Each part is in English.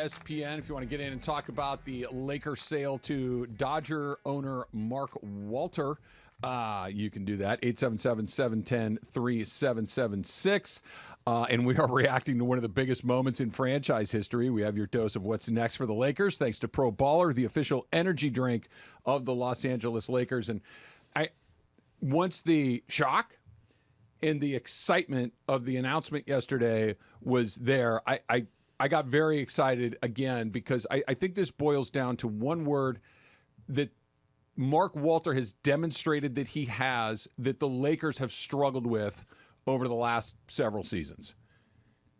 ESPN. If you want to get in and talk about the Lakers sale to Dodger owner Mark Walter, you can do that. 877-710-3776. And we are reacting to one of the biggest moments in franchise history. We have your dose of what's next for the Lakers, thanks to Pro Baller, the official energy drink of the Los Angeles Lakers. And once the shock and the excitement of the announcement yesterday was there, I got very excited again because I think this boils down to one word that Mark Walter has demonstrated that he has, that the Lakers have struggled with over the last several seasons,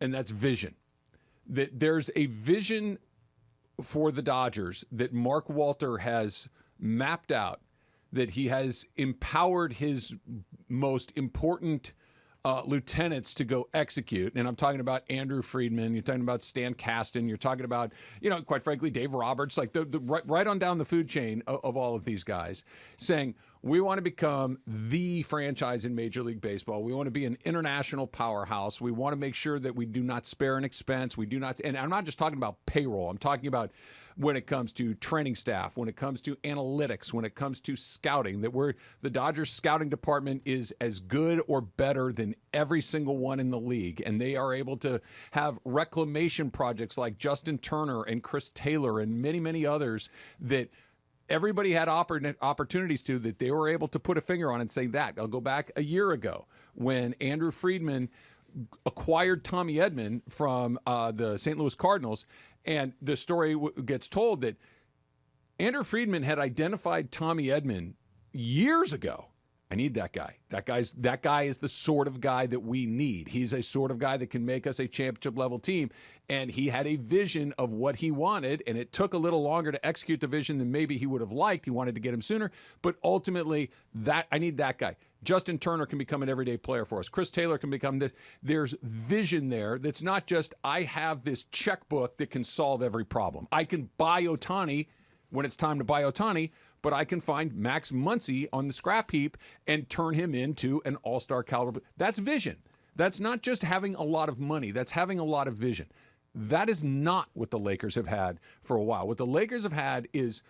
and that's vision. That there's a vision for the Dodgers that Mark Walter has mapped out, that he has empowered his most important lieutenants to go execute. And I'm talking about Andrew Friedman. You're talking about Stan Kasten. You're talking about, quite frankly, Dave Roberts, like the right on down the food chain of all of these guys, saying, we want to become the franchise in Major League Baseball. We want to be an international powerhouse. We want to make sure that we do not spare an expense. We do not, and I'm not just talking about payroll. I'm talking about when it comes to training staff, when it comes to analytics, when it comes to scouting, that the Dodgers scouting department is as good or better than every single one in the league. And they are able to have reclamation projects like Justin Turner and Chris Taylor and many, many others that everybody had opportunities to, that they were able to put a finger on and say that. I'll go back a year ago when Andrew Friedman acquired Tommy Edman from the St. Louis Cardinals, and the story gets told that Andrew Friedman had identified Tommy Edman years ago. I need that guy. That guy is the sort of guy that we need. He's a sort of guy that can make us a championship level team. And he had a vision of what he wanted, and it took a little longer to execute the vision than maybe he would have liked. He wanted to get him sooner, but ultimately I need that guy. Justin Turner can become an everyday player for us. Chris Taylor can become this. There's vision there that's not just, I have this checkbook that can solve every problem. I can buy Ohtani when it's time to buy Ohtani, but I can find Max Muncy on the scrap heap and turn him into an all-star caliber. That's vision. That's not just having a lot of money. That's having a lot of vision. That is not what the Lakers have had for a while. What the Lakers have had is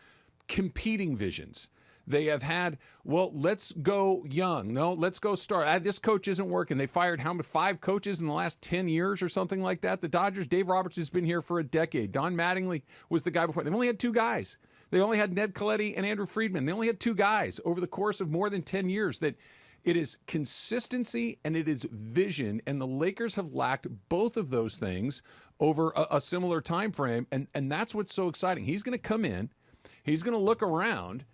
competing visions. They have had, well, let's go young. No, let's go start. This coach isn't working. They fired 5 coaches in the last 10 years or something like that. The Dodgers, Dave Roberts has been here for a decade. Don Mattingly was the guy before. They've only had 2 guys. They only had Ned Colletti and Andrew Friedman. They only had 2 guys over the course of more than 10 years. That it is consistency and it is vision, and the Lakers have lacked both of those things over a similar time frame, and that's what's so exciting. He's going to come in, he's going to look around,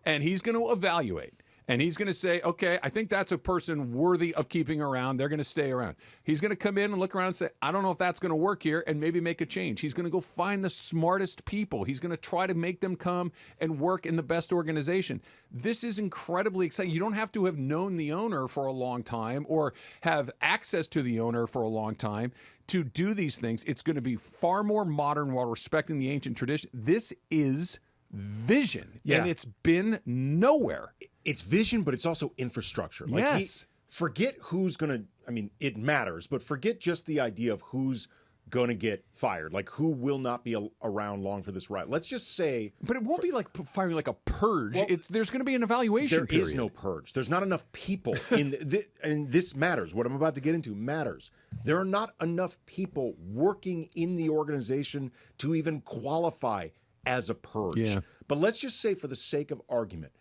and he's going to evaluate. And he's going to say, okay, I think that's a person worthy of keeping around. They're going to stay around. He's going to come in and look around and say, I don't know if that's going to work here, and maybe make a change. He's going to go find the smartest people. He's going to try to make them come and work in the best organization. This is incredibly exciting. You don't have to have known the owner for a long time or have access to the owner for a long time to do these things. It's going to be far more modern while respecting the ancient tradition. This is vision, and it's been nowhere. It's vision, but it's also infrastructure. Yes. Forget who's going to, it matters, but forget just the idea of who's going to get fired, like who will not be around long for this ride. Let's just say. But it won't be like firing like a purge. Well, there's going to be an evaluation period. There is no purge. There's not enough people in and this matters. What I'm about to get into matters. There are not enough people working in the organization to even qualify as a purge. Yeah. But let's just say, for the sake of argument,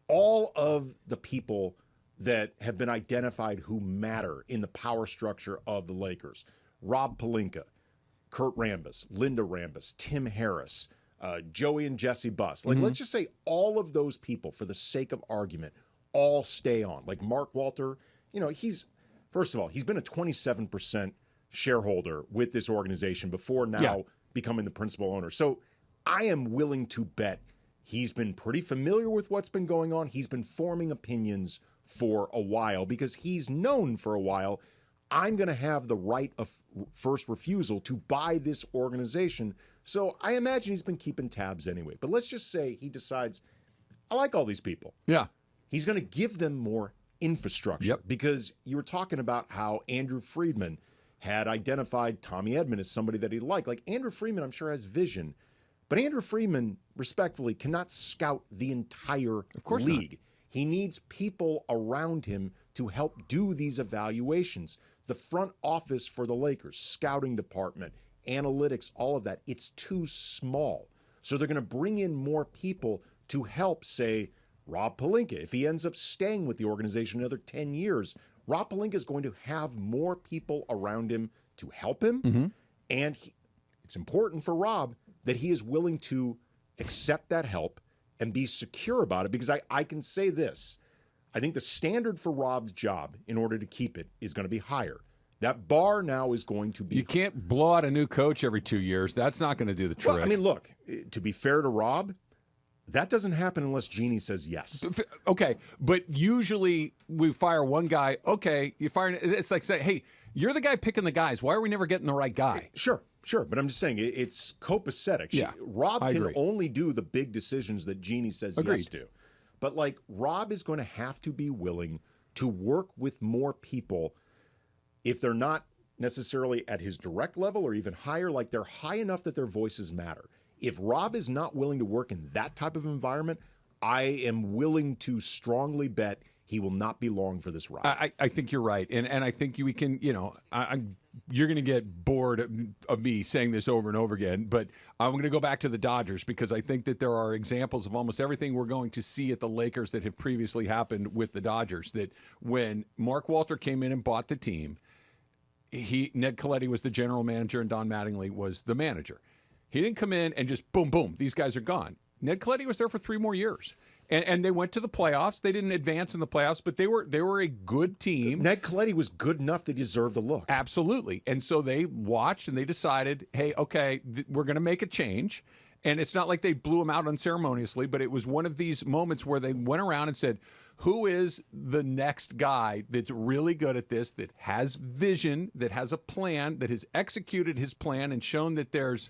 all of the people that have been identified who matter in the power structure of the Lakers: Rob Pelinka, Kurt Rambis, Linda Rambis, Tim Harris, Joey and Jesse Buss. Let's just say all of those people, for the sake of argument, all stay on. Like Mark Walter, first of all, he's been a 27% shareholder with this organization before now becoming the principal owner. So I am willing to bet he's been pretty familiar with what's been going on. He's been forming opinions for a while because he's known for a while, I'm going to have the right of first refusal to buy this organization. So I imagine he's been keeping tabs anyway. But let's just say he decides, I like all these people. Yeah. He's going to give them more infrastructure because you were talking about how Andrew Friedman, had identified Tommy Edman as somebody that he liked. Like Andrew Friedman, I'm sure has vision, but Andrew Friedman, respectfully, cannot scout the entire league. Not. He needs people around him to help do these evaluations. The front office for the Lakers, scouting department, analytics, all of that, it's too small. So they're going to bring in more people to help, say, Rob Pelinka. If he ends up staying with the organization another 10 years, Rob Pelinka is going to have more people around him to help him. Mm-hmm. And it's important for Rob that he is willing to accept that help and be secure about it, because I can say this. I think the standard for Rob's job, in order to keep it, is going to be higher. That bar now is going to be... You can't blow out a new coach every 2 years. That's not going to do the trick. Well, I mean, look, to be fair to Rob, that doesn't happen unless Jeannie says yes. Okay, but usually we fire one guy. Okay, you fire... It's like saying, hey, you're the guy picking the guys. Why are we never getting the right guy? Sure. But I'm just saying, it's copacetic. Yeah, Rob can only do the big decisions that Jeannie says yes to. But, like, Rob is going to have to be willing to work with more people if they're not necessarily at his direct level or even higher, like they're high enough that their voices matter. If Rob is not willing to work in that type of environment, I am willing to strongly bet he will not be long for this ride. I think you're right. And I think we can, you're going to get bored of me saying this over and over again, but I'm going to go back to the Dodgers, because I think that there are examples of almost everything we're going to see at the Lakers that have previously happened with the Dodgers, that when Mark Walter came in and bought the team, Ned Coletti was the general manager and Don Mattingly was the manager. He didn't come in and just boom, boom, these guys are gone. Ned Coletti was there for 3 more years. And they went to the playoffs. They didn't advance in the playoffs, but they were a good team. Ned Coletti was good enough that he deserved a look. Absolutely. And so they watched and they decided, hey, okay, we're going to make a change. And it's not like they blew him out unceremoniously, but it was one of these moments where they went around and said, who is the next guy that's really good at this, that has vision, that has a plan, that has executed his plan and shown that there's,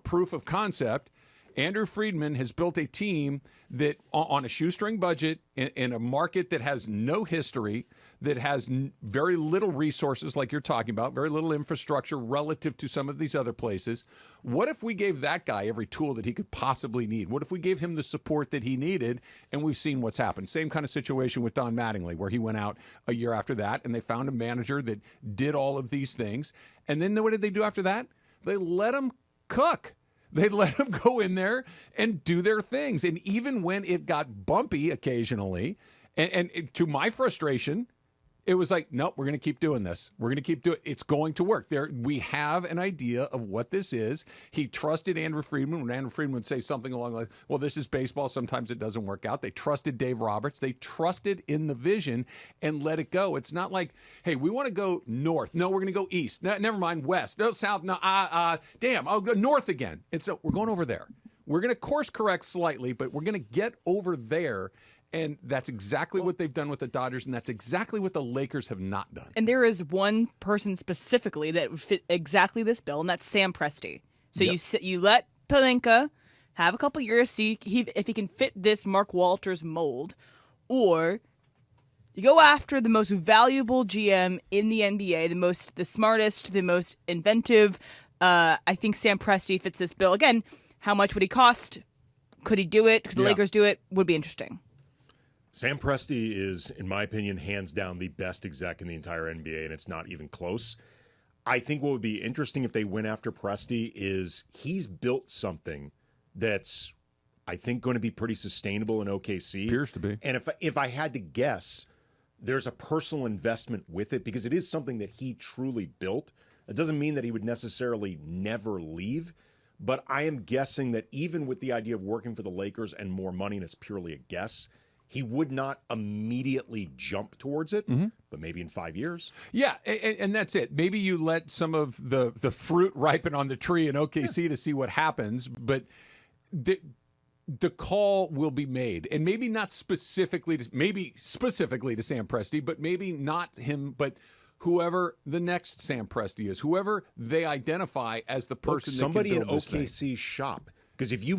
proof of concept? Andrew Friedman has built a team that, on a shoestring budget, in a market that has no history, that has very little resources, like you're talking about, very little infrastructure relative to some of these other places. What if we gave that guy every tool that he could possibly need? What if we gave him the support that he needed? And we've seen what's happened. Same kind of situation with Don Mattingly, where he went out a year after that, and they found a manager that did all of these things. And then what did they do after that? They let him cook. They let them go in there and do their things. And even when it got bumpy occasionally, and to my frustration, it was like, nope, we're going to keep doing this. We're going to keep doing it. It's going to work. We have an idea of what this is. He trusted Andrew Friedman when Andrew Friedman would say something along the lines, well, this is baseball. Sometimes it doesn't work out. They trusted Dave Roberts. They trusted in the vision and let it go. It's not like, hey, we want to go north. No, we're going to go east. No, never mind, west. No, south. No, damn, I'll go north again. And so we're going over there. We're going to course correct slightly, but we're going to get over there. And that's exactly what they've done with the Dodgers, and that's exactly what the Lakers have not done. And there is one person specifically that would fit exactly this bill, and that's Sam Presti. So you let Pelinka have a couple years, see if he can fit this Mark Walters mold, or you go after the most valuable GM in the NBA, the smartest, the most inventive. I think Sam Presti fits this bill. Again, how much would he cost? Could he do it? Could the Lakers do it? Would be interesting. Sam Presti is, in my opinion, hands down the best exec in the entire NBA, and it's not even close. I think what would be interesting if they went after Presti is he's built something that's, I think, going to be pretty sustainable in OKC. Appears to be. And if I had to guess, there's a personal investment with it because it is something that he truly built. It doesn't mean that he would necessarily never leave, but I am guessing that even with the idea of working for the Lakers and more money, and it's purely a guess, he would not immediately jump towards it, but maybe in 5 years. Yeah, and that's it. Maybe you let some of the fruit ripen on the tree in OKC to see what happens, but the call will be made. And maybe not specifically to Sam Presti, but maybe not him, but whoever the next Sam Presti is, whoever they identify as the person somebody that can build in OKC's shop. Because if you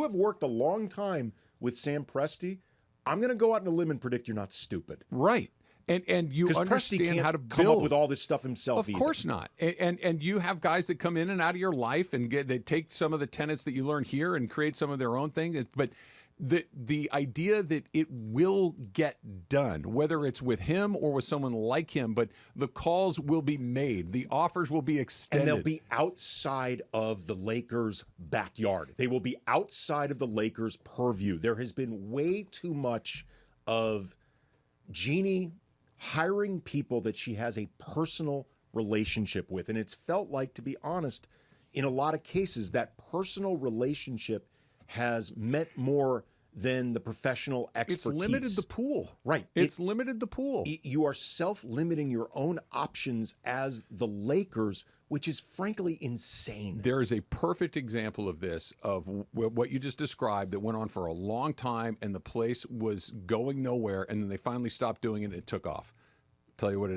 have worked a long time with Sam Presti, I'm going to go out on a limb and predict you're not stupid. Right. And you Because Presti understand can't how to come build up with all this stuff himself. Of course not. And you have guys that come in and out of your life and they take some of the tenets that you learn here and create some of their own thing. But the idea that it will get done, whether it's with him or with someone like him, but the calls will be made, the offers will be extended. And they'll be outside of the Lakers' backyard. They will be outside of the Lakers' purview. There has been way too much of Jeannie hiring people that she has a personal relationship with. And it's felt like, to be honest, in a lot of cases, that personal relationship has meant more than the professional expertise. It's limited the pool. Right. It's limited the pool. You are self-limiting your own options as the Lakers, which is frankly insane. There is a perfect example of this, of what you just described, that went on for a long time and the place was going nowhere, and then they finally stopped doing it and it took off. I'll tell you what it is.